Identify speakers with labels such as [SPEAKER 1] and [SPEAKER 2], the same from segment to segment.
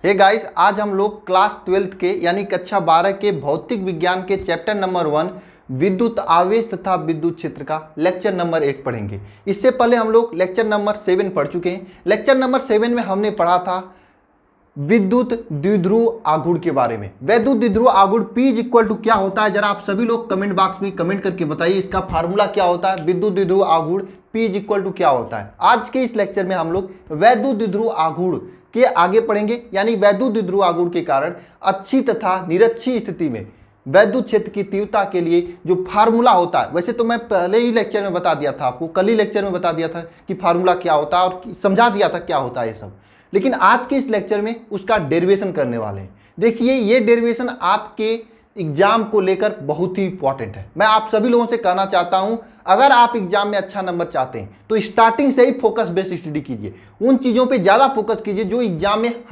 [SPEAKER 1] Hey guys, आज हम लोग क्लास 12th के यानी कक्षा 12 के भौतिक विज्ञान के चैप्टर नंबर 1 विद्युत आवेश तथा विद्युत क्षेत्र का लेक्चर नंबर 8 पढ़ेंगे। इससे पहले हम लोग लेक्चर नंबर 7 पढ़ चुके हैं। लेक्चर नंबर 7 में हमने पढ़ा था विद्युत द्विध्रुव आघूर्ण के बारे में। विद्युत द्विध्रुव आघूर्ण P इज इक्वल टू क्या होता है, जरा आप सभी लोग कमेंट बॉक्स में कमेंट करके बताइए इसका फार्मूला क्या होता है। विद्युत द्विध्रुव आघूर्ण P इज इक्वल टू क्या होता है। आज के इस लेक्चर में हम लोग विद्युत द्विध्रुव आघूर्ण के आगे पढ़ेंगे, यानी विद्युत द्विध्रुव आघूर्ण के कारण अच्छी तथा निरक्षी स्थिति में विद्युत क्षेत्र की तीव्रता के लिए जो फार्मूला होता है, वैसे तो मैं पहले ही लेक्चर में बता दिया था आपको, कल ही लेक्चर में बता दिया था कि फार्मूला क्या होता है और समझा दिया था क्या होता है ये सब, लेकिन आज के इस लेक्चर में उसका डेरिवेशन करने वाले हैं। देखिए, ये डेरिवेशन आपके एग्जाम को लेकर बहुत ही इंपॉर्टेंट है। मैं आप सभी लोगों से कहना चाहता हूं, अगर आप एग्जाम में अच्छा नंबर चाहते हैं तो स्टार्टिंग से ही फोकस बेस्ड स्टडी कीजिए। उन चीज़ों पे ज़्यादा फोकस कीजिए जो एग्जाम में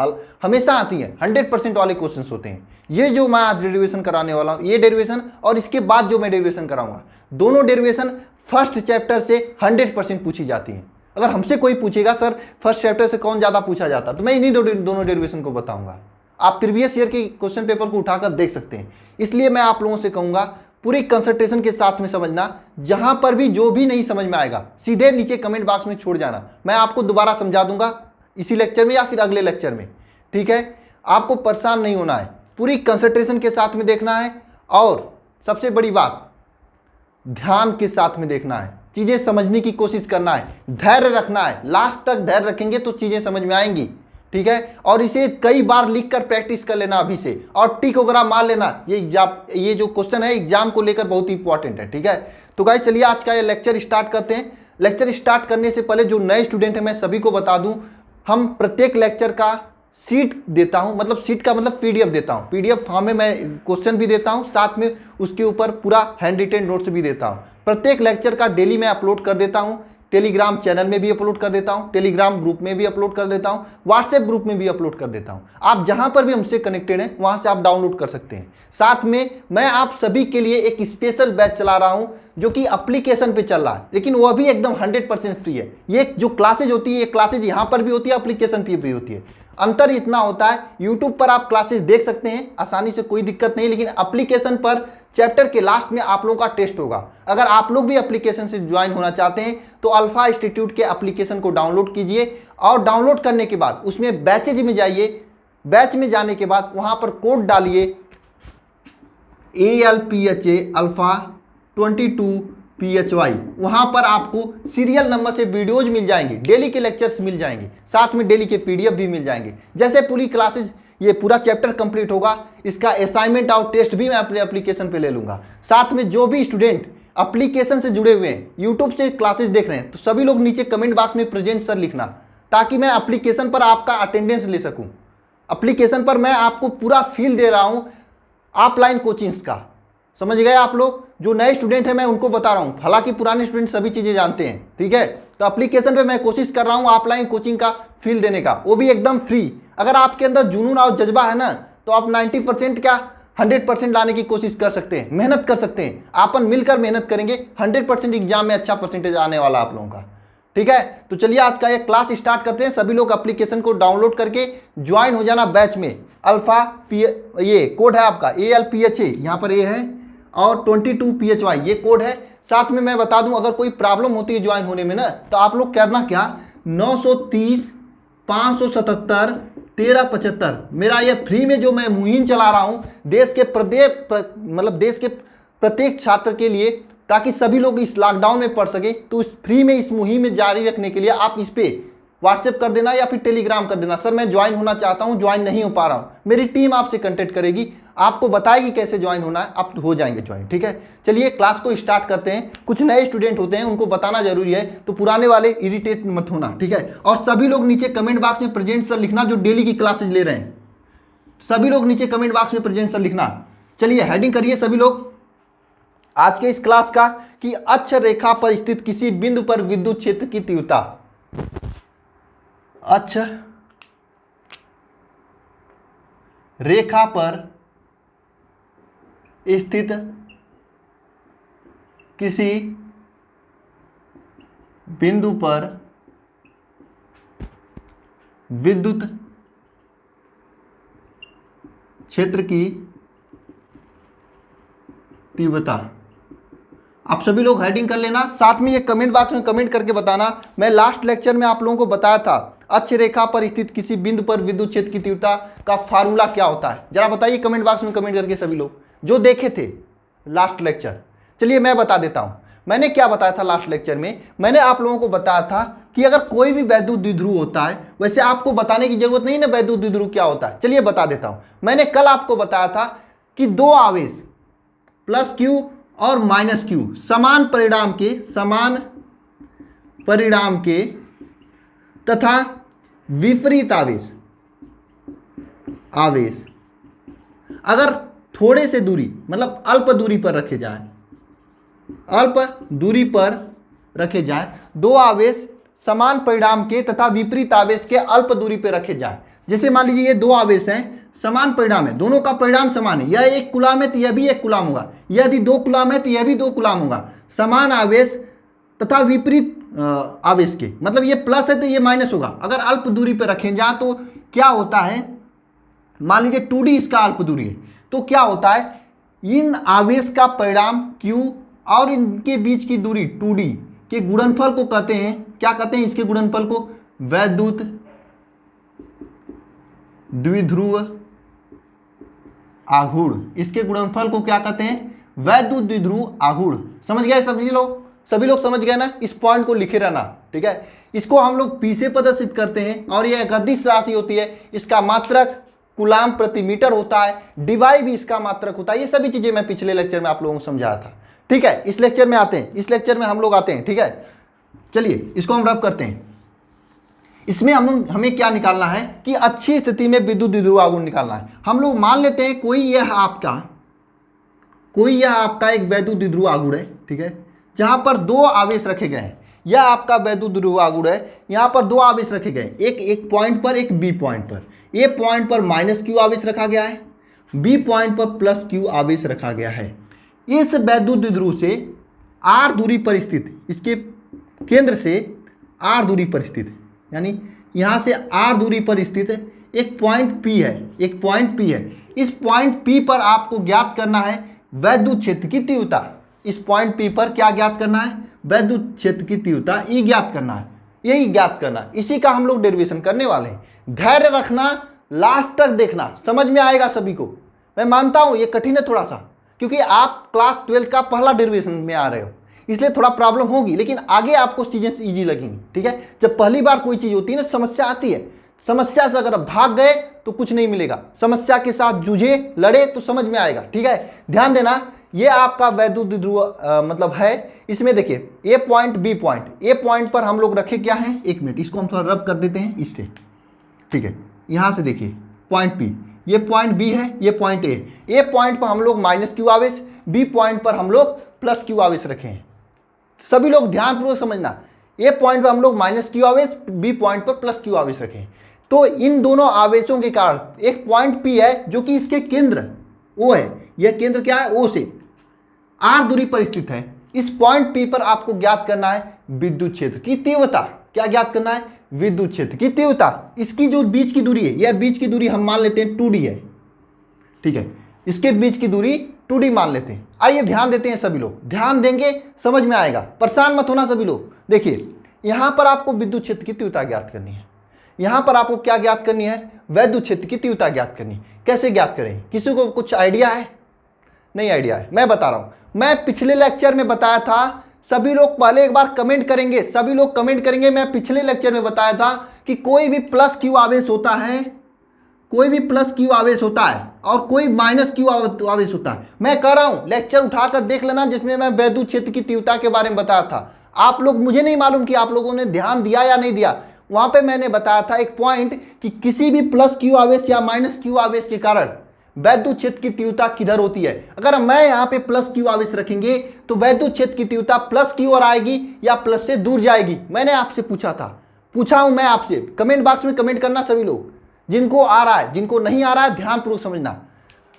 [SPEAKER 1] हमेशा आती हैं, 100% वाले क्वेश्चन होते हैं। ये जो मैं आज डेरिवेशन कराने वाला हूँ, ये डेरिवेशन और इसके बाद जो मैं डेरिवेशन कराऊंगा, दोनों डेरिवेशन फर्स्ट चैप्टर से 100% पूछी जाती हैं। अगर हमसे कोई पूछेगा सर फर्स्ट चैप्टर से कौन ज़्यादा पूछा जाता, तो मैं इन्हीं दोनों डेरिवेशन को बताऊंगा। आप प्रीवियस ईयर के क्वेश्चन पेपर को उठाकर देख सकते हैं। इसलिए मैं आप लोगों से कहूंगा पूरी कंसंट्रेशन के साथ में समझना। जहां पर भी जो भी नहीं समझ में आएगा सीधे नीचे कमेंट बॉक्स में छोड़ जाना, मैं आपको दोबारा समझा दूंगा इसी लेक्चर में या फिर अगले लेक्चर में। ठीक है, आपको परेशान नहीं होना है, पूरी कंसंट्रेशन के साथ में देखना है और सबसे बड़ी बात ध्यान के साथ में देखना है, चीजें समझने की कोशिश करना है, धैर्य रखना है। लास्ट तक धैर्य रखेंगे तो चीजें समझ में आएंगी। ठीक है, और इसे कई बार लिखकर प्रैक्टिस कर लेना अभी से, और टिक वगैरह मार लेना। ये जो क्वेश्चन है एग्जाम को लेकर बहुत ही इंपॉर्टेंट है। ठीक है, तो गाइस चलिए आज का ये लेक्चर स्टार्ट करते हैं। लेक्चर स्टार्ट करने से पहले जो नए स्टूडेंट है मैं सभी को बता दूं, हम प्रत्येक लेक्चर का सीट देता हूं, मतलब सीट का मतलब पीडीएफ देता हूं। पीडीएफ फॉर्म में मैं क्वेश्चन भी देता हूं, साथ में उसके ऊपर पूरा हैंड रिटेन नोट्स भी देता हूं। प्रत्येक लेक्चर का डेली मैं अपलोड कर देता हूं, टेलीग्राम चैनल में भी अपलोड कर देता हूं, टेलीग्राम ग्रुप में भी अपलोड कर देता हूं, व्हाट्सएप ग्रुप में भी अपलोड कर देता हूं। आप जहां पर भी हमसे कनेक्टेड हैं वहां से आप डाउनलोड कर सकते हैं। साथ में मैं आप सभी के लिए एक स्पेशल बैच चला रहा हूं जो कि एप्लीकेशन पे चल रहा है, लेकिन वो भी एकदम 100% फ्री है। ये जो क्लासेज होती है, ये क्लासेज यहां पर भी होती है, एप्लीकेशन पे भी होती है। अंतर इतना होता है, यूट्यूब पर आप क्लासेस देख सकते हैं आसानी से, कोई दिक्कत नहीं, लेकिन एप्लीकेशन पर चैप्टर के लास्ट में आप लोगों का टेस्ट होगा। अगर आप लोग भी एप्लीकेशन से ज्वाइन होना चाहते हैं तो अल्फा इंस्टीट्यूट के एप्लीकेशन को डाउनलोड कीजिए, और डाउनलोड करने के बाद उसमें बैचेज में जाइए। बैच में जाने के बाद वहां पर कोड डालिए ALPHA अल्फा 22PHY। वहां पर आपको सीरियल नंबर से वीडियोज मिल जाएंगे, डेली के लेक्चर्स मिल जाएंगे, साथ में डेली के पीडीएफ भी मिल जाएंगे। जैसे पूरी क्लासेज, ये पूरा चैप्टर कंप्लीट होगा, इसका असाइनमेंट और टेस्ट भी मैं अपने एप्लीकेशन पे ले लूंगा। साथ में जो भी स्टूडेंट एप्लीकेशन से जुड़े हुए हैं, यूट्यूब से क्लासेज देख रहे हैं, तो सभी लोग नीचे कमेंट बॉक्स में प्रेजेंट सर लिखना, ताकि मैं एप्लीकेशन पर आपका अटेंडेंस ले सकूं। एप्लीकेशन पर मैं आपको पूरा फील दे रहा हूं ऑफलाइन कोचिंग्स का। समझ गए आप लोग? जो नए स्टूडेंट है मैं उनको बता रहा हूं, हालांकि पुराने स्टूडेंट सभी चीजें जानते हैं। ठीक है, तो एप्लीकेशन पे मैं कोशिश कर रहा हूं ऑफलाइन कोचिंग का फील देने का, वो भी एकदम फ्री। अगर आपके अंदर जुनून और जज्बा है ना, तो आप 90% क्या 100% लाने की कोशिश कर सकते हैं, मेहनत कर सकते हैं। आपन मिलकर मेहनत करेंगे, 100% एग्जाम में अच्छा परसेंटेज आने वाला आप लोगों का। ठीक है, तो चलिए आज का ये क्लास स्टार्ट करते हैं। सभी लोग एप्लीकेशन को डाउनलोड करके ज्वाइन हो जाना बैच में। अल्फा ये कोड है आपका ALPHA, यहाँ पर ये है, और 22PHY ये कोड है। साथ में मैं बता दूं, अगर कोई प्रॉब्लम होती है ज्वाइन होने में ना, तो आप लोग करना क्या, 930 577 1375, मेरा ये फ्री में जो मैं मुहिम चला रहा हूं देश के देश के प्रत्येक छात्र के लिए, ताकि सभी लोग इस लॉकडाउन में पढ़ सके। तो इस फ्री में इस मुहिम में जारी रखने के लिए आप इस पे व्हाट्सएप कर देना या फिर टेलीग्राम कर देना, सर मैं ज्वाइन होना चाहता हूं, ज्वाइन नहीं हो पा रहा हूं। मेरी टीम आपसे कांटेक्ट करेगी, आपको बताएगी कैसे ज्वाइन होना है, आप हो जाएंगे ज्वाइन। ठीक है, चलिए क्लास को स्टार्ट करते हैं। कुछ नए स्टूडेंट होते हैं, उनको बताना जरूरी है, तो पुराने वाले इरिटेट मत होना। ठीक है, और सभी लोग नीचे कमेंट बॉक्स में प्रेजेंट सर लिखना जो डेली की क्लासेज ले रहे हैं। सभी लोग नीचे कमेंट बॉक्स में प्रेजेंट सर लिखना। चलिए हेडिंग करिए सभी लोग आज के इस क्लास का, कि अक्ष रेखा पर स्थित किसी बिंदु पर विद्युत क्षेत्र की तीव्रता। अक्ष रेखा पर स्थित किसी बिंदु पर विद्युत क्षेत्र की तीव्रता। आप सभी लोग हेडिंग कर लेना, साथ में ये कमेंट बॉक्स में कमेंट करके बताना। मैं लास्ट लेक्चर में आप लोगों को बताया था अक्ष रेखा पर स्थित किसी बिंदु पर विद्युत क्षेत्र की तीव्रता का फार्मूला क्या होता है, जरा बताइए कमेंट बॉक्स में कमेंट करके सभी लोग जो देखे थे लास्ट लेक्चर। चलिए मैं बता देता हूं, मैंने क्या बताया था लास्ट लेक्चर में। मैंने आप लोगों को बताया था कि अगर कोई भी वैद्युत द्विध्रुव होता है, वैसे आपको बताने की जरूरत नहीं ना वैद्युत द्विध्रुव क्या होता है, चलिए बता देता हूं। मैंने कल आपको बताया था कि दो आवेश प्लस क्यू और माइनस क्यू समान परिणाम के तथा विपरीत आवेश अगर थोड़े से दूरी मतलब अल्प दूरी पर रखे जाए, दो आवेश समान परिणाम के तथा विपरीत आवेश के अल्प दूरी पर रखे जाए। जैसे मान लीजिए ये दो आवेश हैं, समान परिणाम है, दोनों का परिणाम समान है, यह 1 कूलाम है तो यह भी 1 कूलाम होगा, यदि 2 कूलाम है तो यह भी 2 कूलाम होगा। समान आवेश तथा विपरीत आवेश के, मतलब ये प्लस है तो ये माइनस होगा। अगर अल्प दूरी पर रखें जहाँ तो क्या होता है, मान लीजिए 2D इसका अल्प दूरी है, तो क्या होता है इन आवेश का परिणाम Q और इनके बीच की दूरी 2D के गुणनफल को कहते हैं, क्या कहते हैं इसके गुणनफल को, वैद्युत द्विध्रुव आघूर्ण। इसके गुणनफल को क्या कहते हैं, वैद्युत द्विध्रुव आघूर्ण। समझ गए सभी लोग समझ गए ना, इस पॉइंट को लिखे रहना, ठीक है। इसको हम लोग पी से प्रदर्शित करते हैं और यह एक अदिश राशि होती है, इसका मात्रक कूलाम प्रति मीटर होता है, डिवाई भी इसका मात्रक होता है। ये सभी चीजें मैं पिछले लेक्चर में आप लोगों को समझाया था, ठीक है। इस लेक्चर में हम लोग आते हैं, ठीक है। चलिए इसको हम रब करते हैं। इसमें हमें क्या निकालना है कि अच्छी स्थिति में विद्युत द्विध्रुव आघूर्ण निकालना है। हम लोग मान लेते हैं कोई यह आपका एक वैद्युत द्विध्रुव आघूर्ण है, ठीक है, जहां पर दो आवेश रखे गए हैं। यह आपका वैद्युत द्विध्रुव आघूर्ण है, यहां पर दो आवेश रखे गए, एक पॉइंट पर, एक बी पॉइंट पर। ए पॉइंट पर माइनस क्यू आवेश रखा गया है, बी पॉइंट पर प्लस क्यू आवेश रखा गया है। इस वैद्युत द्विध्रुव से आर दूरी पर स्थित, इसके केंद्र से आर दूरी पर स्थित, यानी यहां से आर दूरी पर स्थित एक पॉइंट पी है, इस पॉइंट पी पर आपको ज्ञात करना है वैद्युत क्षेत्र की तीव्रता। इस पॉइंट पी पर क्या ज्ञात करना है, वैद्युत क्षेत्र की तीव्रता ई ज्ञात करना है, यही ज्ञात करना है। इसी का हम लोग डेरिवेशन करने वाले हैं। धैर्य रखना, लास्ट तक देखना, समझ में आएगा सभी को। मैं मानता हूं ये कठिन है थोड़ा सा, क्योंकि आप क्लास 12 का पहला डेरिवेशन में आ रहे हो, इसलिए थोड़ा प्रॉब्लम होगी, लेकिन आगे आपको चीजें इजी लगेंगी, ठीक है। जब पहली बार कोई चीज होती है ना, समस्या आती है, समस्या से अगर भाग गए तो कुछ नहीं मिलेगा, समस्या के साथ जूझे, लड़े तो समझ में आएगा, ठीक है। ध्यान देना, ये आपका वैद्युत द्विध्रुव मतलब है। इसमें देखिए ए पॉइंट बी पॉइंट, ए पॉइंट पर हम लोग रखे क्या है, एक मिनट इसको हम थोड़ा रब कर देते हैं इससे, ठीक है। यहां से देखिए पॉइंट पी, ये पॉइंट बी है, ये पॉइंट ए पॉइंट पर हम लोग माइनस क्यू आवेश, बी पॉइंट पर हम लोग प्लस क्यू आवेश रखे हैं। सभी लोग ध्यानपूर्वक समझना, ए पॉइंट पर हम लोग माइनस क्यू आवेश, बी पॉइंट पर प्लस क्यू आवेश रखे हैं। तो इन दोनों आवेशों के कारण एक पॉइंट पी है जो कि इसके केंद्र ओ है, यह केंद्र क्या है, ओ से आर दूरी पर स्थित है। इस पॉइंट पी पर आपको ज्ञात करना है विद्युत क्षेत्र की तीव्रता। क्या ज्ञात करना है, विद्युत क्षेत्र की तीव्रता। इसकी जो बीच की दूरी है, यह बीच की दूरी हम मान लेते हैं 2D है, ठीक है। इसके बीच की दूरी 2D मान लेते हैं। आइए ध्यान देते हैं, सभी लोग ध्यान देंगे समझ में आएगा, परेशान मत होना सभी लोग। देखिए यहां पर आपको विद्युत क्षेत्र की तीव्रता ज्ञात करनी है, यहां पर आपको क्या ज्ञात करनी है, वैद्युत क्षेत्र की तीव्रता ज्ञात करनी। कैसे ज्ञात करें, किसी को कुछ आइडिया है? नहीं आइडिया है, मैं बता रहा हूं। मैं पिछले लेक्चर में बताया था, सभी लोग पहले एक बार कमेंट करेंगे, सभी लोग कमेंट करेंगे। मैं पिछले लेक्चर में बताया था कि कोई भी प्लस क्यू आवेश होता है, कोई भी प्लस क्यू आवेश होता है और कोई माइनस क्यू आवेश होता है। मैं कह रहा हूं लेक्चर उठाकर देख लेना, जिसमें मैं वैद्युत क्षेत्र की तीव्रता के बारे में बताया था। आप लोग, मुझे नहीं मालूम कि आप लोगों ने ध्यान दिया या नहीं दिया। वहां पे मैंने बताया था एक पॉइंट कि किसी भी प्लस क्यू आवेश या माइनस क्यू आवेश के कारण वैद्युत क्षेत्र की तीव्रता किधर होती है। अगर मैं यहाँ पे प्लस क्यू आवेश रखेंगे तो वैद्युत क्षेत्र की तीव्रता प्लस की ओर आएगी या प्लस से दूर जाएगी। मैंने आपसे पूछा हूं मैं आपसे। कमेंट बॉक्स में कमेंट करना सभी लोग, जिनको आ रहा है, जिनको नहीं आ रहा है ध्यानपूर्वक समझना।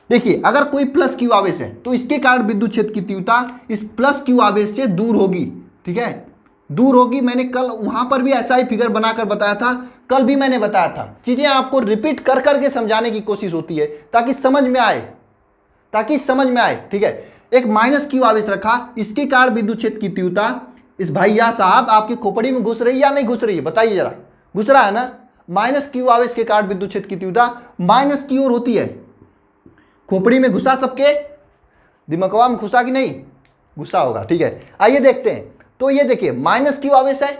[SPEAKER 1] देखिए अगर कोई प्लस क्यू आवेश है तो इसके कारण विद्युत क्षेत्र की तीव्रता इस प्लस क्यू आवेश से दूर होगी, ठीक है, दूर होगी। मैंने कल वहां पर भी ऐसा ही फिगर बनाकर बताया था। कल भी मैंने बताया था। चीजें आपको रिपीट कर करके समझाने की कोशिश होती है ताकि समझ में आए, ठीक है। एक माइनस क्यू आवेश रखा, इसके कारण विद्युत क्षेत्र की तीव्रता इस भैया साहब आपकी खोपड़ी में घुस रही है या नहीं घुस रही है, बताइए जरा। घुस रहा है ना। माइनस क्यू आवेश के कारण विद्युत क्षेत्र की तीव्रता माइनस की ओर होती है। खोपड़ी में घुसा, सबके दिमागवा में घुसा कि नहीं घुसा होगा, ठीक है। आइए देखते हैं। तो ये देखिए माइनस क्यू आवेश है,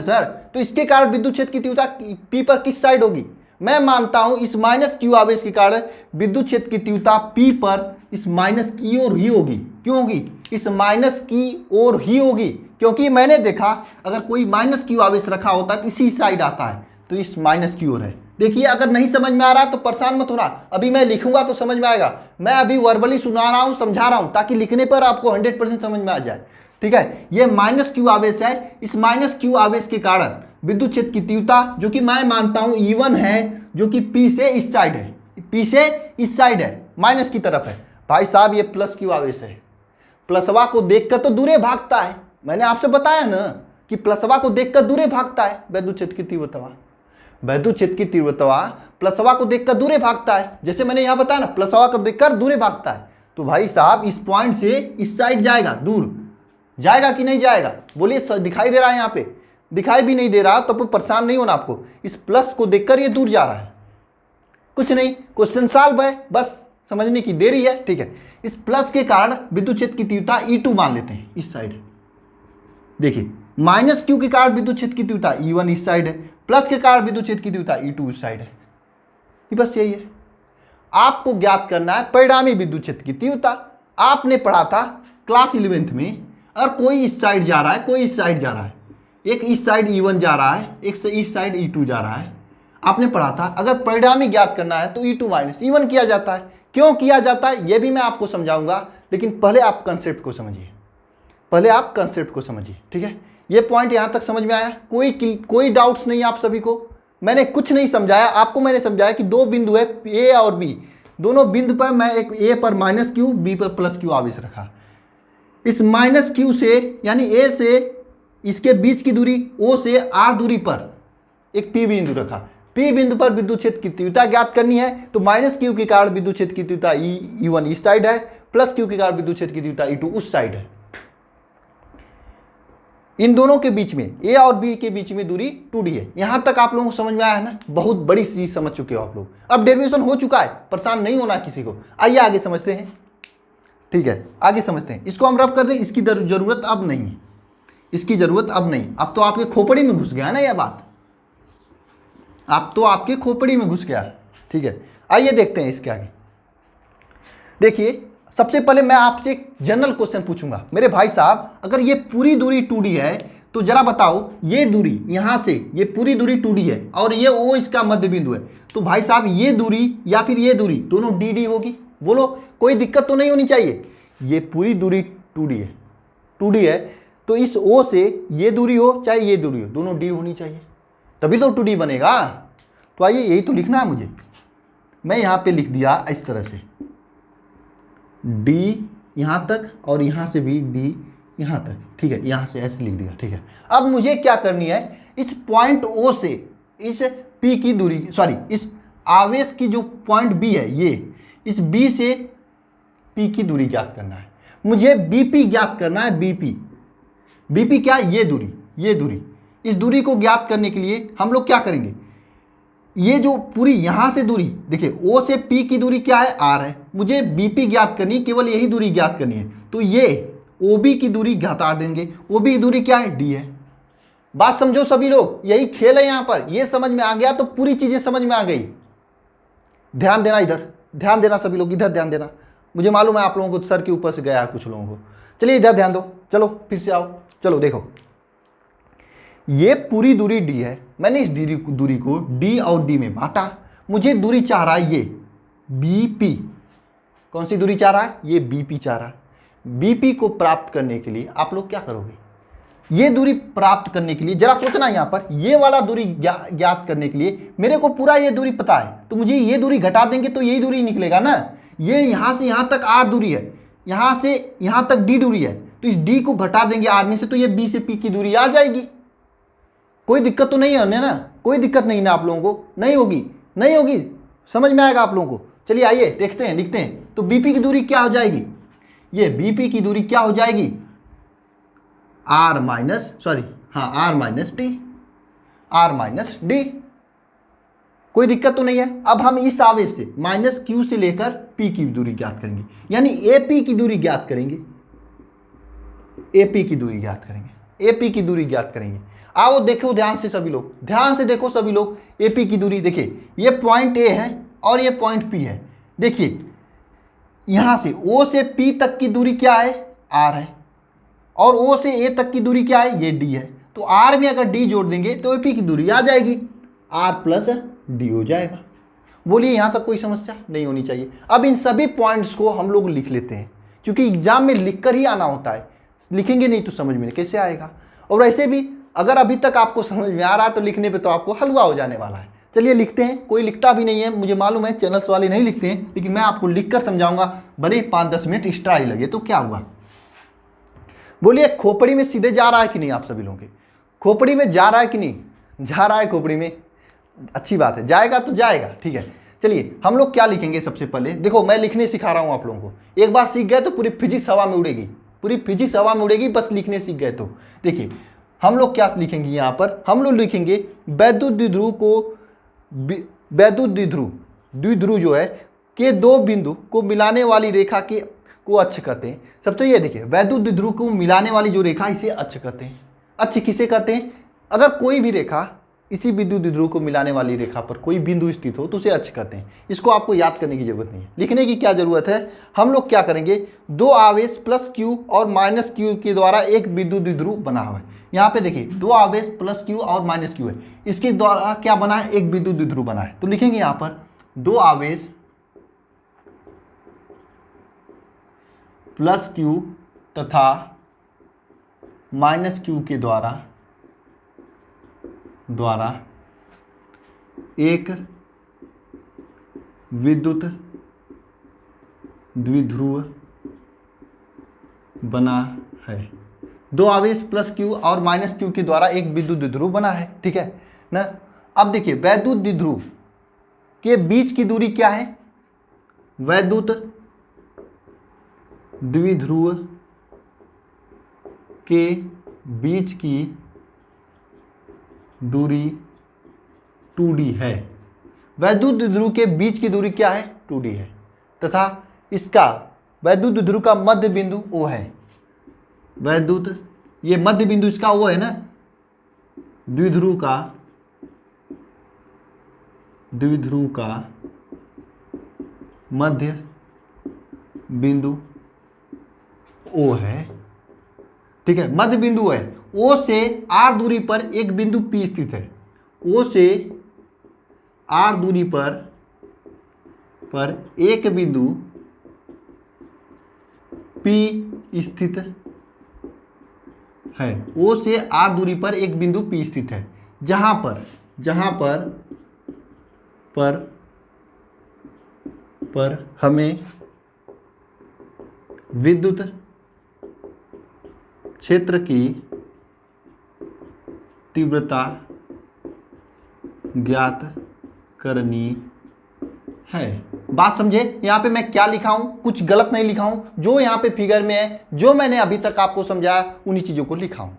[SPEAKER 1] सर, तो इसके कारण विद्युत क्षेत्र की तीव्रता पी पर किस साइड होगी? मैं मानता हूं इस माइनस क्यू आवेश के कारण विद्युत क्षेत्र की तीव्रता पी पर इस माइनस की ओर ही होगी। क्यों होगी? इस माइनस की ओर ही होगी, क्योंकि मैंने देखा अगर कोई माइनस क्यू आवेश रखा होता है तो इसी साइड आता है, तो इस माइनस की ओर है। देखिए अगर नहीं समझ में आ रहा तो परेशान मत होना, अभी मैं लिखूंगा तो समझ में आएगा। मैं अभी वर्बली सुना रहा हूं, समझा रहा हूं, ताकि लिखने पर आपको 100% समझ में आ जाए, ठीक है। ये माइनस क्यू आवेश है, इस माइनस क्यू आवेश के कारण विद्युत क्षेत्र की तीव्रता जो कि मैं मानता हूं E1 है, जो कि P से इस साइड है, P से इस साइड है, माइनस की तरफ है। भाई साहब ये प्लस क्यू आवेश है, प्लसवा को देखकर तो दूरे भागता है। मैंने आपसे बताया ना कि प्लसवा को देखकर दूरे भागता है विद्युत क्षेत्र की तीव्रता, प्लसवा को देखकर दूरे भागता है। जैसे मैंने यहां बताया ना, प्लसवा को देखकर दूरे भागता है। तो भाई साहब इस पॉइंट से इस साइड जाएगा, दूर जाएगा कि नहीं जाएगा? बोलिए। दिखाई दे रहा है? यहाँ पे दिखाई भी नहीं दे रहा तो परेशान नहीं होना आपको। इस प्लस को देखकर ये दूर जा रहा है, कुछ नहीं, क्वेश्चन सॉल्व है, बस समझने की देरी है, ठीक है। इस प्लस के कारण विद्युत क्षेत्र की तीव्रता E2 मान लेते हैं, इस साइड। देखिए माइनस क्यू के कारण विद्युत क्षेत्र की तीव्रता E1 इस साइड है, प्लस के कारण विद्युत क्षेत्र की तीव्रता E2 इस साइड है। ये बस यही है। आपको ज्ञात करना है परिणामी विद्युत क्षेत्र की तीव्रता। आपने पढ़ा था क्लास 11th में, अगर कोई इस साइड जा रहा है, कोई इस साइड जा रहा है, एक इस साइड E1 जा रहा है, एक से इस साइड E2 जा रहा है, आपने पढ़ा था अगर परिणामी ज्ञात करना है तो E2 माइनस E1 किया जाता है। क्यों किया जाता है ये भी मैं आपको समझाऊंगा, लेकिन पहले आप कंसेप्ट को समझिए, ठीक है। ये पॉइंट यहां तक समझ में आया? कोई डाउट्स नहीं आप सभी को? मैंने कुछ नहीं समझाया आपको, मैंने समझाया कि दो बिंदु है ए और बी, दोनों बिंदु पर मैं एक ए पर माइनस क्यू, बी पर प्लस क्यू आवेश रखा। इस माइनस क्यू से यानी ए से इसके बीच की दूरी ओ से आर दूरी पर एक पी बिंदु रखा। पी बिंदु पर विद्युत क्षेत्र की तीव्रता ज्ञात करनी है, तो माइनस क्यू के कारण विद्युत क्षेत्र की तीव्रता E1 इस साइड है, प्लस क्यू के कारण विद्युत क्षेत्र की तीव्रता E2 उस साइड है। इन दोनों के बीच में ए और बी के बीच में दूरी 2D है। यहां तक आप लोगों को समझ में आया है ना? बहुत बड़ी चीज समझ चुके हो आप लोग। अब डेरिवेशन हो चुका है, परेशान नहीं होना किसी को। आइए आगे समझते हैं, ठीक है, आगे समझते हैं। इसको हम रब कर दें, इसकी जरूरत अब नहीं है, इसकी जरूरत अब नहीं। अब तो आपके खोपड़ी में घुस गया ना यह बात, अब तो आपके खोपड़ी में घुस गया, ठीक है। आइए देखते हैं इसके आगे। देखिए सबसे पहले मैं आपसे एक जनरल क्वेश्चन पूछूंगा, मेरे भाई साहब अगर ये पूरी दूरी 2D है तो जरा बताओ ये दूरी यहां से, ये पूरी दूरी 2D है और ये O इसका मध्य बिंदु है, तो भाई साहब ये दूरी या फिर ये दूरी दोनों DD होगी? बोलो, कोई दिक्कत तो नहीं होनी चाहिए। ये पूरी दूरी 2D है तो इस O से ये दूरी हो चाहे ये दूरी हो, दोनों D होनी चाहिए, तभी तो 2D बनेगा। तो आइए यही तो लिखना है मुझे। मैं यहां पे लिख दिया इस तरह से, D यहां तक और यहां से भी D यहां तक, ठीक है, यहां से ऐसे लिख दिया, ठीक है। अब मुझे क्या करनी है, इस पॉइंट O से इस P की दूरी, सॉरी इस आवेश की जो पॉइंट B है, ये इस B से P की दूरी ज्ञात करना है। मुझे BP ज्ञात करना है, BP क्या? ये दूरी। इस दूरी को ज्ञात करने के लिए हम लोग क्या करेंगे, ये जो पूरी यहां से दूरी, देखिए O से P की दूरी क्या है? R है। मुझे BP ज्ञात करनी, केवल यही दूरी ज्ञात करनी है, तो ये OB की दूरी घटा देंगे। OB की दूरी क्या है? D है। बात समझो सभी लोग, यही खेल है यहां पर। ये समझ में आ गया तो पूरी चीजें समझ में आ गई। ध्यान देना, इधर ध्यान देना सभी लोग, इधर ध्यान देना। मुझे मालूम है आप लोगों को सर के ऊपर से गया है कुछ लोगों को। चलिए इधर ध्यान दो, चलो फिर से आओ, चलो देखो ये पूरी दूरी D है, मैंने इस दूरी को D और D में बांटा। मुझे दूरी चाह रहा है ये BP। कौन सी दूरी चाह रहा है? ये BP चाह रहा है। BP को प्राप्त करने के लिए आप लोग क्या करोगे, ये दूरी प्राप्त करने के लिए जरा सोचना, यहां पर ये वाला दूरी ज्ञात करने के लिए मेरे को पूरा ये दूरी पता है, तो मुझे ये दूरी घटा देंगे तो यही दूरी निकलेगा ना। ये यहां से यहां तक R दूरी है, यहां से यहां तक D दूरी है, तो इस D को घटा देंगे R में से, तो ये B से P की दूरी आ जाएगी। कोई दिक्कत तो नहीं है ना? कोई दिक्कत नहीं ना आप लोगों को? नहीं होगी, नहीं होगी, समझ में आएगा आप लोगों को? चलिए आइए देखते हैं, लिखते हैं। तो बीपी की दूरी क्या हो जाएगी? ये बीपी की दूरी क्या हो जाएगी? R minus D. कोई दिक्कत तो नहीं है। अब हम इस आवेश से माइनस क्यू से लेकर पी की दूरी ज्ञात करेंगे, यानी एपी की दूरी ज्ञात करेंगे। एपी की दूरी ज्ञात करेंगे, एपी की दूरी ज्ञात करेंगे। आओ देखो ध्यान से सभी लोग, ध्यान से देखो सभी लोग। एपी की दूरी देखिए, ये पॉइंट ए है और ये पॉइंट पी है। देखिए यहां से ओ से पी तक की दूरी क्या है? आर है। और ओ से ए तक की दूरी क्या है? ये डी है। तो आर में अगर डी जोड़ देंगे तो एपी की दूरी आ जाएगी, आर प्लस डी हो जाएगा। बोलिए यहां तक कोई समस्या नहीं होनी चाहिए। अब इन सभी पॉइंट्स को हम लोग लिख लेते हैं, क्योंकि एग्जाम में लिखकर ही आना होता है, लिखेंगे नहीं तो समझ में कैसे आएगा। और वैसे भी अगर अभी तक आपको समझ में आ रहा है तो लिखने पे तो आपको हलवा हो जाने वाला है। चलिए लिखते हैं। कोई लिखता भी नहीं है, मुझे मालूम है चैनल्स वाले नहीं लिखते हैं, लेकिन मैं आपको लिखकर समझाऊंगा, भले ही 5-10 मिनट एक्स्ट्रा ही लगे। तो क्या हुआ? बोलिए खोपड़ी में सीधे जा रहा है कि नहीं? आप सभी लोगों के खोपड़ी में जा रहा है कि नहीं? जा रहा है खोपड़ी में, अच्छी बात है, जाएगा तो जाएगा, ठीक है। चलिए हम लोग क्या लिखेंगे सबसे पहले? देखो मैं लिखने सिखा रहा हूं आप लोगों को। एक बार सीख गए तो पूरी फिजिक्स हवा में उड़ेगी, पूरी फिजिक्स हवा में उड़ेगी, बस लिखने सीख गए तो। देखिए हम लोग क्या लिखेंगे यहाँ पर? हम लोग लिखेंगे वैद्युत द्विध्रुव को, वैद्युत द्विध्रुव जो है के दो बिंदु को मिलाने वाली रेखा के को अक्ष कहते हैं। सबसे ये देखिए, वैद्युत द्विध्रुव को मिलाने वाली जो रेखा, इसे अक्ष कहते हैं। अक्ष किसे कहते हैं? अगर कोई भी रेखा इसी विद्युत द्विध्रुव को मिलाने वाली रेखा पर कोई बिंदु स्थित हो तो उसे अक्ष कहते हैं। इसको आपको याद करने की जरूरत नहीं है, लिखने की क्या जरूरत है। हम लोग क्या करेंगे? दो आवेश प्लस क्यू और माइनस क्यू के द्वारा एक विद्युत द्विध्रुव बना हुआ है। यहाँ पे देखिए दो आवेश प्लस क्यू और माइनस क्यू है, इसके द्वारा क्या बना है? एक विद्युत द्विध्रुव बना है। तो लिखेंगे यहाँ पर दो आवेश प्लस क्यू तथा माइनस क्यू के द्वारा एक विद्युत द्विध्रुव बना है। दो आवेश प्लस क्यू और माइनस क्यू के द्वारा एक विद्युत द्विध्रुव बना है, ठीक है ना। अब देखिए वैद्युत द्विध्रुव के बीच की दूरी क्या है? वैद्युत द्विध्रुव के बीच की दूरी 2d है। वैद्युत द्विध्रुव के बीच की दूरी क्या है? 2d है। तथा इसका वैद्युत द्विध्रुव का मध्य बिंदु O है। ये मध्य बिंदु इसका O है ना, द्विध्रुव का मध्य बिंदु O है, ठीक है, मध्य बिंदु है। O से R दूरी पर एक बिंदु P स्थित है। O से R दूरी पर एक बिंदु P स्थित है। O से R दूरी पर एक बिंदु P स्थित है, जहां पर हमें विद्युत क्षेत्र की तीव्रता ज्ञात करनी है। बात समझे? यहां पे मैं क्या लिखा हूं? कुछ गलत नहीं लिखा हूं। जो यहां पे फिगर में है, जो मैंने अभी तक आपको समझाया, उन्हीं चीजों को लिखा हूं।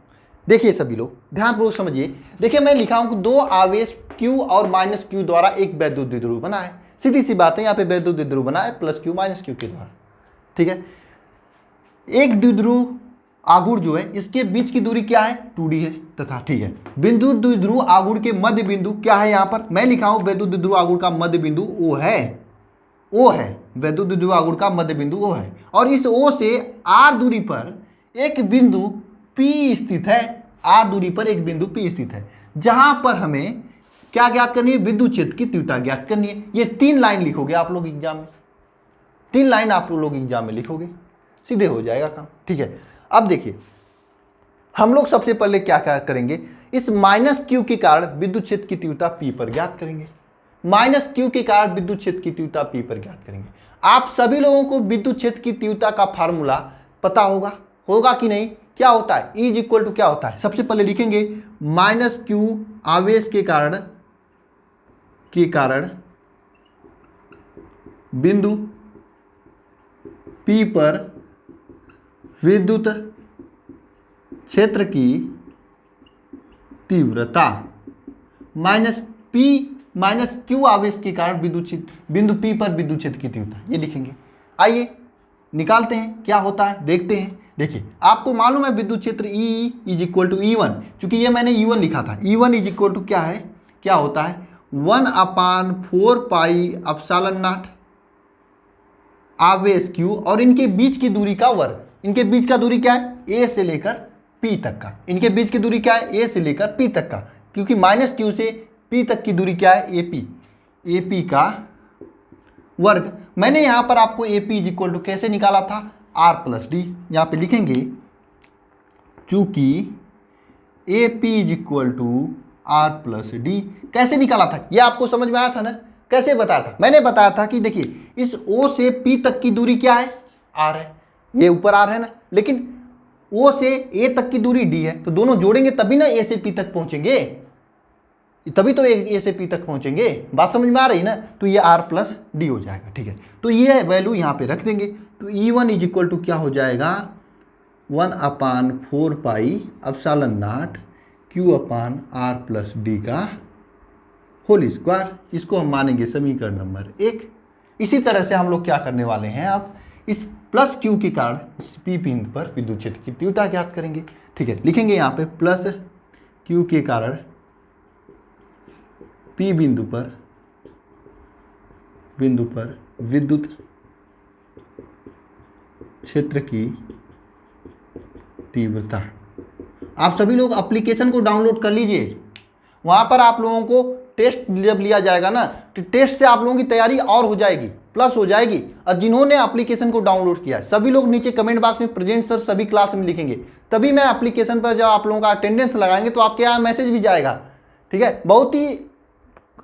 [SPEAKER 1] देखिए सभी लोग ध्यानपूर्वक समझिए। देखिए मैं लिखा हूं कि दो आवेश Q और माइनस Q द्वारा एक वैद्युत द्विध्रुव बना है। सीधी सी बात है, यहाँ पे वैद्युत द्विध्रुव बना है प्लस Q माइनस Q के द्वारा, ठीक है। एक द्विध्रुव आघूर्ण जो है इसके बीच की दूरी क्या है? 2d है। तथा ठीक है, बिंदु द्विध्रुव आघूर्ण के मध्य बिंदु क्या है? यहाँ पर मैं लिखा हूं वैद्युत द्विध्रुव आघूर्ण का मध्य बिंदु O है। वैद्युत द्विध्रुव आघूर्ण का मध्य बिंदु O है, और इस O से R दूरी पर एक बिंदु P स्थित है। R दूरी पर एक बिंदु P स्थित है, जहां पर हमें क्या ज्ञात करनी है? विद्युत क्षेत्र की तीव्रता ज्ञात करनी है। ये 3 लाइन लिखोगे आप लोग एग्जाम में, 3 लाइन आप लोग एग्जाम में लिखोगे, सीधे हो जाएगा काम, ठीक है। अब देखिए हम लोग सबसे पहले क्या करेंगे? इस माइनस क्यू के कारण विद्युत क्षेत्र की तीव्रता P पर ज्ञात करेंगे। माइनस क्यू के कारण विद्युत क्षेत्र की तीव्रता P पर ज्ञात करेंगे। आप सभी लोगों को विद्युत क्षेत्र की तीव्रता का फार्मूला पता होगा कि नहीं? क्या होता है, E इज इक्वल टू क्या होता है, सबसे पहले लिखेंगे माइनस क्यू आवेश के कारण बिंदु P पर विद्युत क्षेत्र की तीव्रता माइनस क्यू आवेश के कारण बिंदु P पर विद्युत क्षेत्र की तीव्रता, ये लिखेंगे। आइए निकालते हैं क्या होता है, देखते हैं। देखिए आपको मालूम है विद्युत क्षेत्र E is equal to E1, चूंकि ये मैंने E1 लिखा था, E1 इज इक्वल टू क्या है, क्या होता है 1/4 पाई एप्सिलॉन नॉट आवेश Q और इनके बीच की दूरी का वर्ग। इनके बीच का दूरी क्या है, A से लेकर P तक का। इनके बीच की दूरी क्या है, A से लेकर P तक का, क्योंकि माइनस Q से P तक की दूरी क्या है, AP का वर्ग। मैंने यहां पर आपको AP इज इक्वल टू कैसे निकाला था, R प्लस डी। यहां पे लिखेंगे चूंकि AP is equal to R plus D. कैसे निकाला था, यह आपको समझ में आया था ना, कैसे बताया था, मैंने बताया था कि देखिए इस O से P तक की दूरी क्या है, R है, ये ऊपर R है ना, लेकिन O से A तक की दूरी D है, तो दोनों जोड़ेंगे तभी ना A से P तक पहुंचेंगे, तभी तो A से P तक पहुंचेंगे। बात समझ में आ रही ना, तो ये R प्लस डी हो जाएगा। ठीक है, तो ये वैल्यू यहाँ पे रख देंगे, तो E1 इज इक्वल टू क्या हो जाएगा 1/4 pi epsilon not Q/R plus D का होल स्क्वायर। इसको हम मानेंगे समीकरण नंबर 1। इसी तरह से हम लोग क्या करने वाले हैं, अब इस प्लस Q के कारण P बिंदु पर विद्युत क्षेत्र की तीव्रता ज्ञात करेंगे। ठीक है, लिखेंगे यहाँ पे प्लस Q के कारण P बिंदु पर विद्युत क्षेत्र की तीव्रता। आप सभी लोग एप्लीकेशन को डाउनलोड कर लीजिए, वहां पर आप लोगों को टेस्ट जब लिया जाएगा ना, तो टेस्ट से आप लोगों की तैयारी और हो जाएगी, प्लस हो जाएगी। और जिन्होंने एप्लीकेशन को डाउनलोड किया है सभी लोग नीचे कमेंट बॉक्स में प्रेजेंट सर सभी क्लास में लिखेंगे, तभी मैं एप्लीकेशन पर जब आप लोगों का अटेंडेंस लगाएंगे तो आपके यहाँ मैसेज भी जाएगा। ठीक है, बहुत ही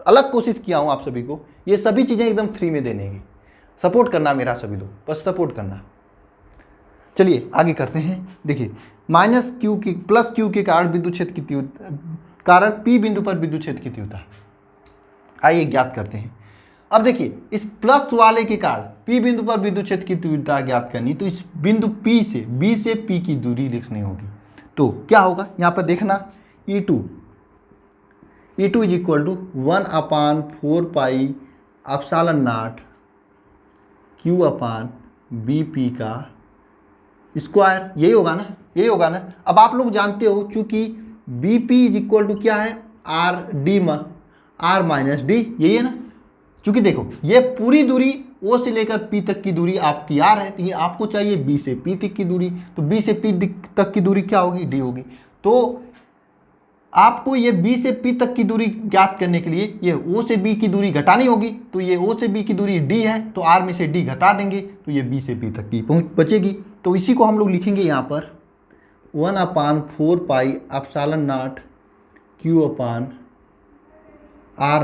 [SPEAKER 1] अलग कोशिश किया हूँ आप सभी को, ये सभी चीज़ें एकदम फ्री में देने की। सपोर्ट करना मेरा सभी लोग, बस सपोर्ट करना। चलिए आगे करते हैं। देखिए माइनस क्यू की प्लस क्यू के कारण विद्युत क्षेत्र की तीव्रता कारण P बिंदु पर विद्युत क्षेत्र की तीव्रता, आइए ज्ञात करते हैं। अब देखिए इस प्लस वाले के कारण P बिंदु पर विद्युत क्षेत्र की तीव्रता ज्ञात करनी, तो इस बिंदु B से P की दूरी लिखनी होगी। तो क्या होगा यहाँ पर देखना, E2 is equal to 1/4 pi epsilon naught Q/BP का स्क्वायर, यही होगा ना, यही होगा ना। अब आप लोग जानते हो चूंकि BP इज इक्वल टू क्या है R माइनस डी, यही है ना। चूंकि देखो ये पूरी दूरी O से लेकर P तक की दूरी आपकी R है, तो ये आपको चाहिए B से P तक की दूरी, तो B से P तक की दूरी क्या होगी, D होगी। तो आपको ये B से P तक की दूरी ज्ञात करने के लिए ये O से B की दूरी घटानी होगी, तो ये O से B की दूरी D है, तो R में से D घटा देंगे तो ये B से P तक की बचेगी। तो इसी को हम लोग लिखेंगे यहाँ पर 1/4 pi epsilon not Q/R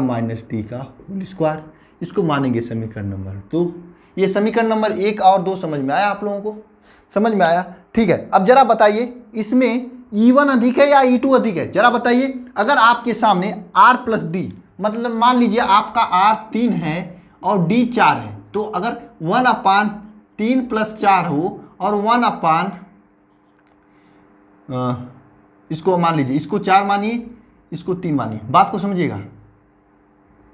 [SPEAKER 1] minus D का होल स्क्वायर। इसको मानेंगे समीकरण नंबर 2। ये समीकरण नंबर 1 और 2 समझ में आया आप लोगों को, समझ में आया। ठीक है, अब जरा बताइए इसमें E1 अधिक है या E2 अधिक है, जरा बताइए। अगर आपके सामने R प्लस डी, मतलब मान लीजिए आपका R 3 है और D 4 है, तो अगर 1/3 + 4 हो और 1/, इसको मान लीजिए, इसको 4 मानिए, इसको 3 मानिए, बात को समझिएगा।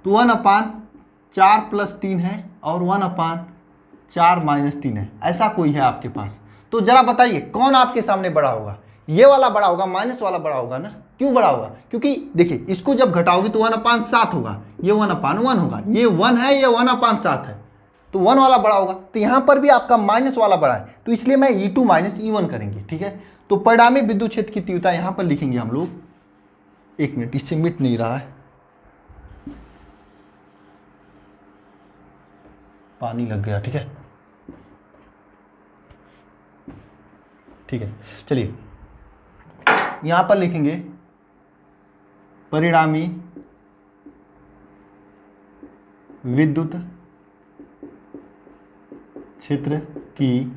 [SPEAKER 1] तो 1/4 + 3 है और 1/4 - 3 है, ऐसा कोई है आपके पास, तो जरा बताइए कौन आपके सामने बड़ा होगा, ये वाला बड़ा होगा, माइनस वाला बड़ा होगा ना। क्यों बड़ा होगा, क्योंकि देखिए इसको जब घटाओगे तो 1/7 होगा, ये 1/1 होगा, ये 1 है, ये 1/7 है, तो 1 वाला बड़ा होगा। तो यहां पर भी आपका माइनस वाला बड़ा है, तो इसलिए मैं E2 - E1 करेंगे। ठीक है, तो परिणामी विद्युत क्षेत्र की तीव्रता यहां पर लिखेंगे हम लोग। एक मिनट, इससे मिट नहीं रहा है, पानी लग गया। ठीक है, ठीक है, चलिए यहां पर लिखेंगे परिणामी विद्युत क्षेत्र की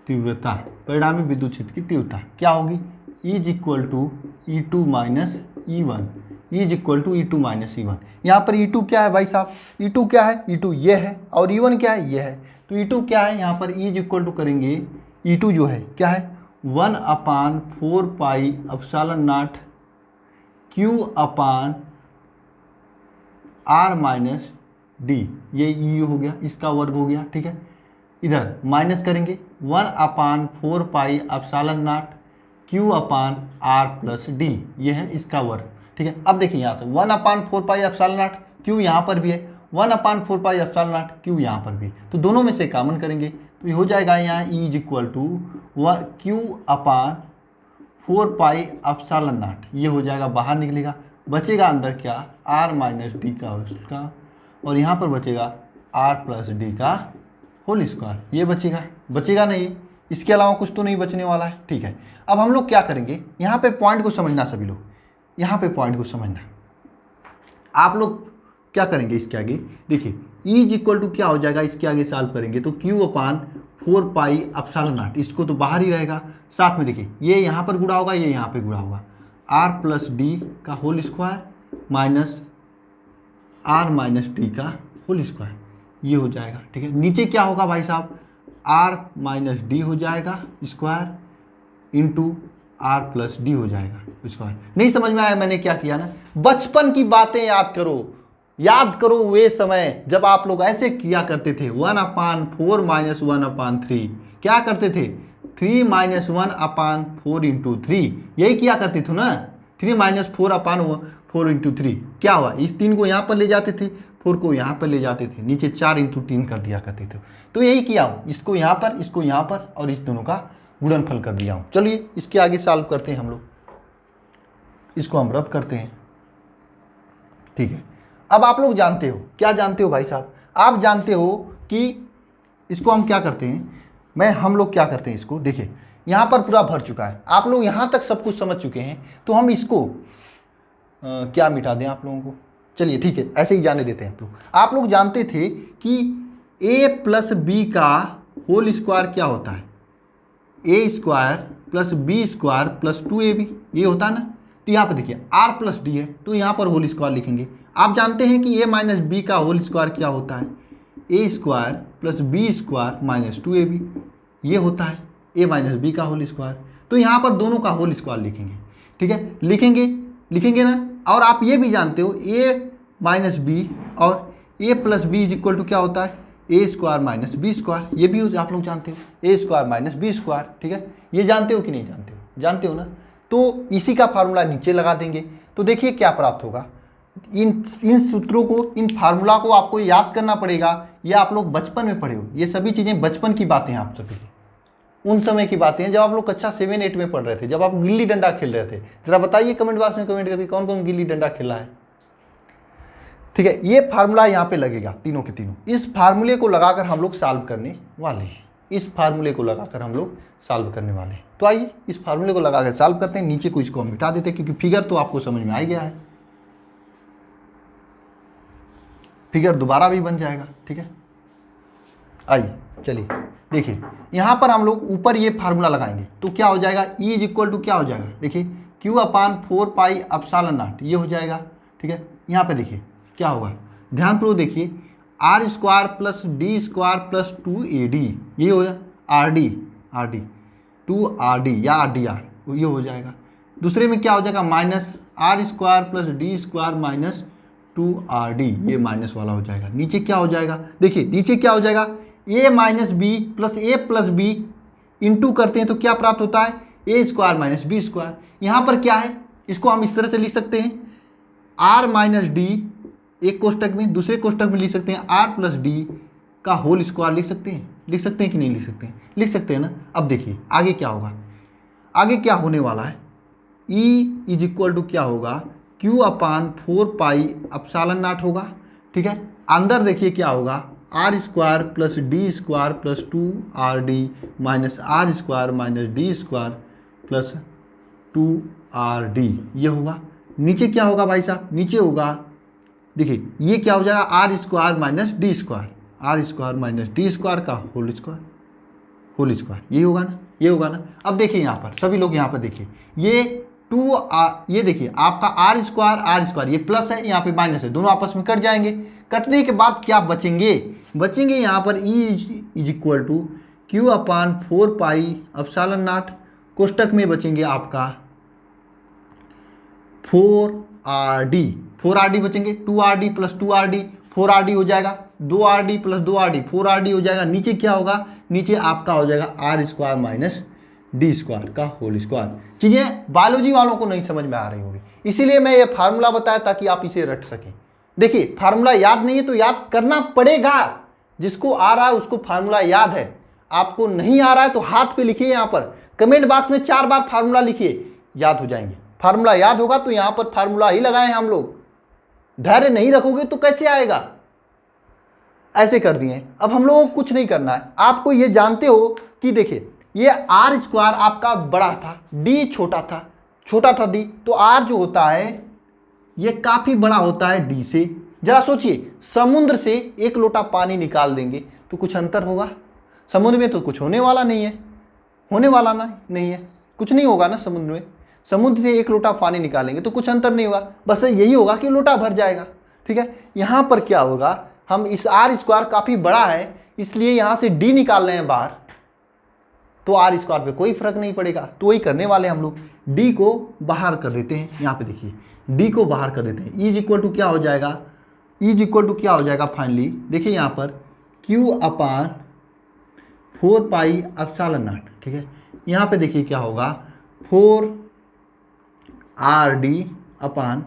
[SPEAKER 1] तीव्रता, परिणामी विद्युत क्षेत्र की तीव्रता क्या होगी, is equal to E2 minus E1, is equal to E2 minus E1। यहाँ पर E2 क्या है भाई साहब, E2 क्या है, E2 ये है, और E1 क्या है, ये है। तो E2 क्या है, यहाँ पर इज इक्वल टू करेंगे, E2 जो है क्या है 1/4 pi epsilon not Q upon R minus D, ये E हो गया, इसका वर्ग हो गया, ठीक है। इधर माइनस करेंगे 1/4 pi epsilon not Q upon R plus D, ये है इसका वर्ग, ठीक है। अब देखिए यहाँ से 1/4 पाई एप्सिलॉन नॉट Q यहाँ पर भी है, 1/4 पाई एप्सिलॉन नॉट Q यहाँ पर भी, तो दोनों में से कॉमन करेंगे तो ये हो जाएगा यहाँ E is equal to Q upon 4 pi epsilon naught, ये हो जाएगा, बाहर निकलेगा, बचेगा अंदर क्या R माइनस डी का उसका, और यहाँ पर बचेगा R प्लस डी का होल स्क्वायर, ये बचेगा नहीं, इसके अलावा कुछ तो नहीं बचने वाला है, ठीक है। अब हम लोग क्या करेंगे, यहाँ पे पॉइंट को समझना, सभी लोग यहाँ पे पॉइंट को समझना। आप लोग क्या करेंगे इसके आगे, देखिए E इज इक्वल टू क्या हो जाएगा, इसके आगे सॉल्व करेंगे तो Q upon 4 pi epsilon not, इसको तो बाहर ही रहेगा, साथ में देखिए ये यहाँ पर गुणा होगा, ये यहाँ पे गुणा होगा, R प्लस डी का whole square minus R minus D का होल स्क्वायर, ये हो जाएगा, ठीक है। नीचे क्या होगा भाई साहब, R माइनस डी हो जाएगा square into R plus D हो जाएगा स्क्वायर। नहीं समझ में आया मैंने क्या किया ना, बचपन की बातें याद करो वे समय जब आप लोग ऐसे किया करते थे, 1/4 माइनस 1/3, क्या करते थे 3 माइनस 1/4 इंटू 3, यही किया करते थे ना, 3 माइनस 4/4 इंटू 3, क्या हुआ, इस 3 को यहाँ पर ले जाते थे, 4 को यहाँ पर ले जाते थे, नीचे 4 इंटू 3 कर दिया करते थे, तो यही किया हूँ, इसको यहाँ पर और इस दोनों का गुणनफल कर दिया हूँ। चलिए इसके आगे सॉल्व करते हैं हम लोग, इसको हम रब करते हैं, ठीक है। अब आप लोग जानते हो, क्या जानते हो भाई साहब, आप जानते हो कि इसको हम क्या करते हैं, हम लोग क्या करते हैं इसको, देखिए यहाँ पर पूरा भर चुका है, आप लोग यहाँ तक सब कुछ समझ चुके हैं, तो हम इसको क्या मिटा दें आप लोगों को, चलिए ठीक है ऐसे ही जाने देते हैं। आप लोग जानते थे कि a प्लस बी का होल स्क्वायर क्या होता है, a square plus B square plus 2ab, ये होता है ना। तो यहाँ पर देखिए r प्लस डी है, तो यहाँ पर होल स्क्वायर लिखेंगे। आप जानते हैं कि a माइनस बी का होल स्क्वायर क्या होता है, a square plus B square minus 2ab, ये होता है a माइनस बी का होल स्क्वायर। तो यहाँ पर दोनों का होल स्क्वायर लिखेंगे, ठीक है, लिखेंगे ना। और आप ये भी जानते हो a माइनस बी और a plus B is equal to क्या होता है, a square minus B square, ये भी आप लोग जानते हो, a square minus B square, ठीक है, ये जानते हो कि नहीं जानते हो, जानते हो ना। तो इसी का फार्मूला नीचे लगा देंगे, तो देखिए क्या प्राप्त होगा, इन सूत्रों को, इन फार्मूला को आपको याद करना पड़ेगा, ये आप लोग बचपन में पढ़े हो, ये सभी चीज़ें बचपन की बातें हैं, आप सभी उन समय की बातें हैं जब आप लोग कक्षा 7-8 में पढ़ रहे थे, जब आप गिल्ली डंडा खेल रहे थे। जरा बताइए कमेंट बॉक्स में कमेंट करके कौन कौन गिल्ली डंडा खेला है, ठीक है। ये फार्मूला यहाँ पे लगेगा, तीनों के तीनों, इस फार्मूले को लगाकर हम लोग सॉल्व करने वाले हैं, इस फार्मूले को लगाकर हम लोग सॉल्व करने वाले हैं। तो आइए इस फार्मूले को लगाकर सॉल्व करते हैं, नीचे को इसको हम मिटा देते हैं क्योंकि फिगर तो आपको समझ में आ गया है, फिगर दोबारा भी बन जाएगा, ठीक है। आइए चलिए देखिए, यहाँ पर हम लोग ऊपर ये फार्मूला लगाएंगे तो क्या हो जाएगा, E इज इक्वल टू क्या हो जाएगा, देखिए Q upon 4 pi epsilon naught, ये हो जाएगा, ठीक है। यहाँ पे देखिए क्या होगा, ध्यानपूर्वक देखिए, R square plus D square plus 2AD, ये हो जाएगा RD 2RD या RDR, ये हो जाएगा। दूसरे में क्या हो जाएगा, minus R square plus D square minus 2RD, ये माइनस वाला हो जाएगा। नीचे क्या हो जाएगा, देखिए नीचे क्या हो जाएगा, a minus B plus B into करते हैं तो क्या प्राप्त होता है, A square minus B square. यहाँ पर क्या है, इसको हम इस तरह से लिख सकते हैं, r माइनस डी एक कोष्टक में, दूसरे कोष्टक में लिख सकते हैं r प्लस डी का होल स्क्वायर, लिख सकते हैं कि नहीं लिख सकते हैं ना। अब देखिए आगे क्या होगा, आगे क्या होने वाला है, E इज इक्वल टू क्या होगा, Q upon 4 pi epsilon not होगा, ठीक है। अंदर देखिए क्या होगा, R square plus D square plus 2RD minus R square minus D square plus 2RD, ये होगा। नीचे क्या होगा भाई साहब, नीचे होगा देखिए ये क्या हो जाएगा, R square minus D square, R square minus D square का होल स्क्वायर, होल स्क्वायर, यही होगा ना, ये होगा ना। अब देखिए यहाँ पर सभी लोग यहाँ पर देखिए, ये ये देखिए आपका आर स्क्वायर ये प्लस है, यहाँ पे माइनस है, दोनों आपस में कट जाएंगे। कटने के बाद क्या बचेंगे, बचेंगे यहाँ पर E is equal to q upon 4 pi epsilon nought, कोष्टक में बचेंगे आपका 4RD बचेंगे, 2RD प्लस 2RD 4RD हो जाएगा, 2RD प्लस 2RD 4RD हो जाएगा। नीचे क्या होगा, नीचे आपका हो जाएगा R square minus D square का होल स्क्वायर। चीज़ें बायोलॉजी वालों को नहीं समझ में आ रही होगी, इसीलिए मैं ये फार्मूला बताया ताकि आप इसे रट सकें। देखिए फार्मूला याद नहीं है तो याद करना पड़ेगा, जिसको आ रहा है उसको फार्मूला याद है, आपको नहीं आ रहा है तो हाथ पे लिखिए, यहाँ पर कमेंट बॉक्स में 4 बार फार्मूला लिखिए, याद हो जाएंगे। फार्मूला याद होगा तो यहाँ पर फार्मूला ही लगाए हम लोग, धैर्य नहीं रखोगे तो कैसे आएगा, ऐसे कर दिए। अब हम लोगों को कुछ नहीं करना है, आपको ये जानते हो कि देखिए ये आर स्क्वायर आपका बड़ा था, डी छोटा था डी, तो आर जो होता है ये काफी बड़ा होता है डी से। जरा सोचिए, समुद्र से 1 लोटा पानी निकाल देंगे तो कुछ अंतर होगा, समुद्र में तो कुछ होने वाला नहीं है, नहीं है, कुछ नहीं होगा ना समुद्र में। समुद्र से 1 लोटा पानी निकालेंगे तो कुछ अंतर नहीं होगा, बस यही होगा कि लोटा भर जाएगा। ठीक है, यहाँ पर क्या होगा, हम इस आर स्क्वायर काफ़ी बड़ा है इसलिए यहाँ से डी निकाल रहे हैं बाहर, तो आर स्क्वायर पे कोई फर्क नहीं पड़ेगा, तो वही करने वाले हम लोग, डी को बाहर कर देते हैं। यहाँ पे देखिए डी को बाहर कर देते हैं, इज इक्वल टू क्या हो जाएगा, फाइनली देखिए यहाँ पर Q upon 4 pi epsilon not. ठीक है, यहाँ पे देखिए क्या होगा, 4RD अपान,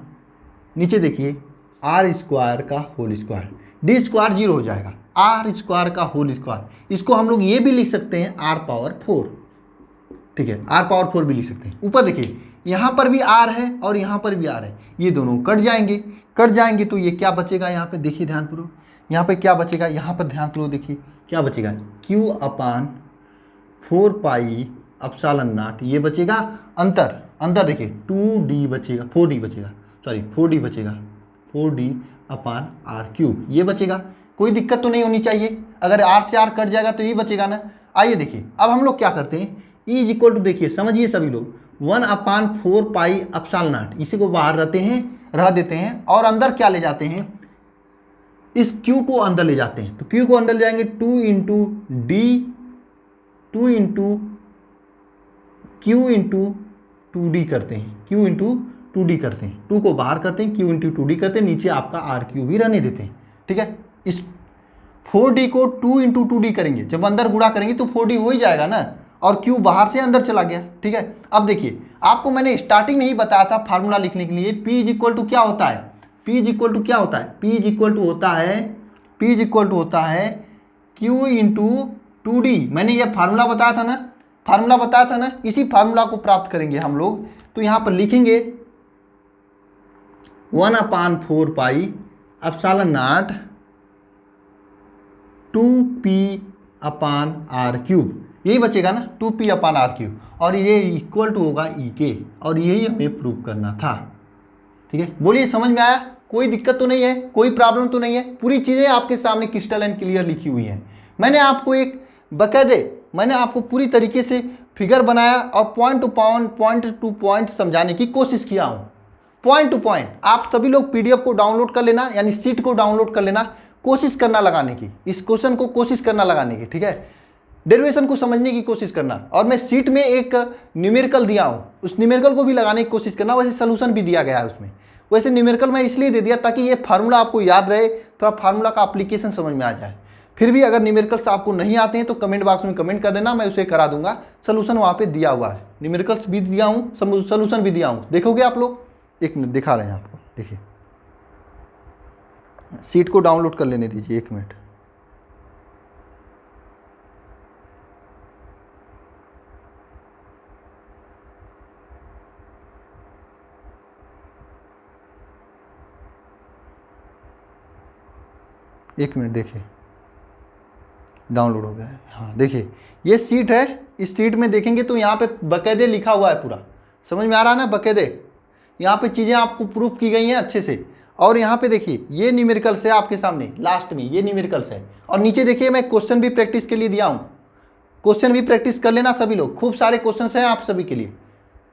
[SPEAKER 1] नीचे देखिए आर स्क्वायर का होल स्क्वायर, डी स्क्वायर 0 हो जाएगा, आर स्क्वायर का होल स्क्वायर। इसको हम लोग ये भी लिख सकते हैं आर पावर 4। ठीक है, आर पावर 4 भी लिख सकते हैं। ऊपर देखिए यहाँ पर भी आर है और यहाँ पर भी आर है, ये दोनों कट जाएंगे तो ये क्या बचेगा, यहाँ पे देखिए ध्यानपूर्वक, यहाँ पे क्या बचेगा, यहाँ पर ध्यानपूर्वक देखिए क्या बचेगा, Q upon 4 pi epsilon naught, ये बचेगा अंतर देखिए 2D बचेगा, 4D बचेगा, 4D अपान आर क्यूब, ये बचेगा। कोई दिक्कत तो नहीं होनी चाहिए, अगर आर से आर कट जाएगा तो ये बचेगा ना। आइए देखिए अब हम लोग क्या करते हैं, ई इज इक्वल टू, देखिए समझिए सभी लोग, 1/4 पाई एप्सिलॉन नॉट, इसी को बाहर रह देते हैं और अंदर क्या ले जाते हैं, इस क्यू को अंदर ले जाते हैं, तो क्यू को अंदर ले जाएंगे 2 इंटू क्यू इंटू 2D करते हैं, क्यू इंटू 2D करते हैं, 2 को बाहर करते हैं, क्यू इंटू 2D करते हैं, नीचे आपका आर क्यू भी रहने देते हैं। ठीक है, इस 4D को 2 इंटू 2D करेंगे, जब अंदर गुणा करेंगे तो 4D हो ही जाएगा ना, और क्यू बाहर से अंदर चला गया। ठीक है, अब देखिए आपको मैंने स्टार्टिंग में ही बताया था फार्मूला लिखने के लिए, P इज इक्वल टू क्या होता है, P इज इक्वल टू होता है Q इंटू 2D। मैंने ये फार्मूला बताया था ना, इसी फार्मूला को प्राप्त करेंगे हम लोग, तो यहाँ पर लिखेंगे 1/4 pi epsilon naught 2P upon R cube, यही बचेगा ना, 2P अपान आर क्यूब, और ये इक्वल टू होगा ई के, और यही हमें प्रूव करना था। ठीक है, बोलिए समझ में आया, कोई दिक्कत तो नहीं है, कोई प्रॉब्लम तो नहीं है, पूरी चीज़ें आपके सामने क्रिस्टल एंड क्लियर लिखी हुई हैं। मैंने आपको पूरी तरीके से फिगर बनाया और पॉइंट टू पॉइंट समझाने की कोशिश किया हूँ, पॉइंट टू पॉइंट। आप सभी लोग PDF को डाउनलोड कर लेना, यानी सीट को डाउनलोड कर लेना, कोशिश करना लगाने की, इस क्वेश्चन को कोशिश करना लगाने की। ठीक है, डेरिवेशन को समझने की कोशिश करना, और मैं सीट में एक न्यूमेरिकल दिया हूँ, उस न्यूमेरिकल को भी लगाने की कोशिश करना, वैसे सोल्यूशन भी दिया गया है उसमें। वैसे न्यूमेरिकल मैं इसलिए दे दिया ताकि ये फार्मूला आपको याद रहे, थोड़ा फार्मूला का एप्लीकेशन समझ में आ जाए। फिर भी अगर न्यूमेरिकल्स आपको नहीं आते हैं तो कमेंट बॉक्स में कमेंट कर देना, मैं उसे करा दूंगा। सोल्यूशन वहाँ पे दिया हुआ है, न्यूमेरिकल्स भी दिया हूँ, सोल्यूशन भी दिया हूँ, देखोगे आप लोग। एक मिनट दिखा रहे हैं आपको, देखिए सीट को डाउनलोड कर लेने दीजिए, 1 मिनट। देखिए डाउनलोड हो गया है, हाँ देखिए ये सीट है, इस सीट में देखेंगे तो यहाँ पे बकायदे लिखा हुआ है, पूरा समझ में आ रहा है ना, बकायदे यहाँ पे चीज़ें आपको प्रूफ की गई हैं अच्छे से। और यहाँ पे देखिए ये न्यूमेरिकल्स है आपके सामने, लास्ट में ये न्यूमेरिकल्स है, और नीचे देखिए मैं क्वेश्चन भी प्रैक्टिस के लिए दिया हूँ, क्वेश्चन भी प्रैक्टिस कर लेना सभी लोग, खूब सारे क्वेश्चन हैं आप सभी के लिए,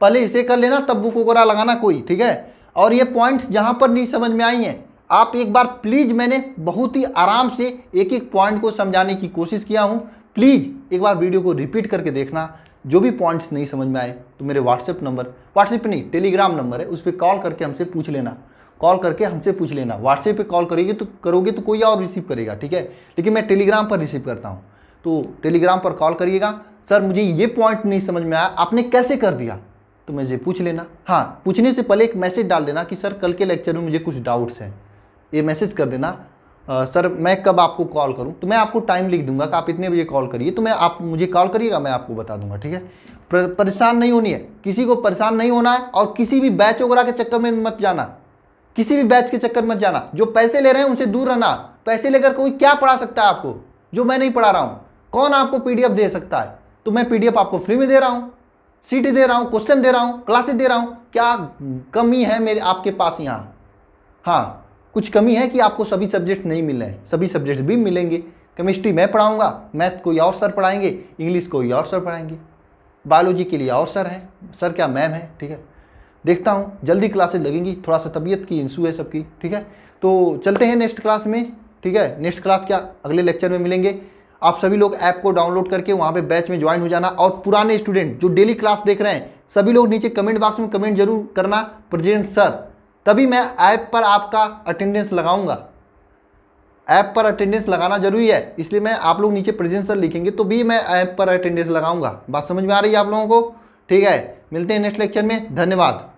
[SPEAKER 1] पहले इसे कर लेना तब बुक वगैरह लगाना कोई, ठीक है। और ये पॉइंट्स जहाँ पर नहीं समझ में आई हैं आप एक बार प्लीज़, मैंने बहुत ही आराम से एक एक पॉइंट को समझाने की कोशिश किया हूँ, प्लीज़ एक बार वीडियो को रिपीट करके देखना। जो भी पॉइंट्स नहीं समझ में आए तो मेरे व्हाट्सएप नंबर, व्हाट्सएप नहीं टेलीग्राम नंबर है, उस पर कॉल करके हमसे पूछ लेना, कॉल करके हमसे पूछ लेना। व्हाट्सएप पे कॉल करोगे तो कोई और रिसीव करेगा, ठीक है, लेकिन मैं टेलीग्राम पर रिसीव करता हूँ, तो टेलीग्राम पर कॉल करिएगा। सर मुझे ये पॉइंट नहीं समझ में आया, आपने कैसे कर दिया, तो मुझे पूछ लेना। हाँ, पूछने से पहले एक मैसेज डाल देना कि सर कल के लेक्चर में मुझे कुछ डाउट्स हैं, ये मैसेज कर देना। सर मैं कब आपको कॉल करूं, तो मैं आपको टाइम लिख दूंगा कि आप इतने बजे कॉल करिए, तो आप मुझे कॉल करिएगा, मैं आपको बता दूंगा, ठीक है। परेशान नहीं होनी है, किसी को परेशान नहीं होना है, और किसी भी बैच वगैरह के चक्कर में मत जाना, किसी भी बैच के चक्कर में मत जाना। जो पैसे ले रहे हैं उनसे दूर रहना। पैसे लेकर कोई क्या पढ़ा सकता है आपको जो मैं नहीं पढ़ा रहा हूँ? कौन आपको पीडीएफ दे सकता है? तो मैं पीडीएफ आपको फ्री में दे रहा हूँ, सीटी दे रहा हूँ, क्वेश्चन दे रहा हूँ, क्लासेस दे रहा हूँ। क्या कमी है मेरे आपके पास यहाँ? हाँ, कुछ कमी है कि आपको सभी सब्जेक्ट्स नहीं मिल रहे हैं, सभी सब्जेक्ट्स भी मिलेंगे। केमिस्ट्री मैं पढ़ाऊंगा, मैथ कोई और सर पढ़ाएंगे, इंग्लिश कोई और सर पढ़ाएंगे, बायोलॉजी के लिए और सर हैं, सर क्या मैम है, ठीक है। देखता हूँ जल्दी क्लासेस लगेंगी, थोड़ा सा तबीयत की इशू है सबकी, ठीक है। तो चलते हैं नेक्स्ट क्लास में, ठीक है। नेक्स्ट क्लास क्या, अगले लेक्चर में मिलेंगे। आप सभी लोग ऐप को डाउनलोड करके वहाँ पे बैच में ज्वाइन हो जाना, और पुराने स्टूडेंट जो डेली क्लास देख रहे हैं सभी लोग नीचे कमेंट बॉक्स में कमेंट जरूर करना प्रेजेंट सर, तभी मैं ऐप पर आपका अटेंडेंस लगाऊंगा। ऐप पर अटेंडेंस लगाना जरूरी है, इसलिए मैं आप लोग नीचे प्रेजेंट सर लिखेंगे तो भी मैं ऐप पर अटेंडेंस लगाऊंगा। बात समझ में आ रही है आप लोगों को? ठीक है, मिलते हैं नेक्स्ट लेक्चर में, धन्यवाद।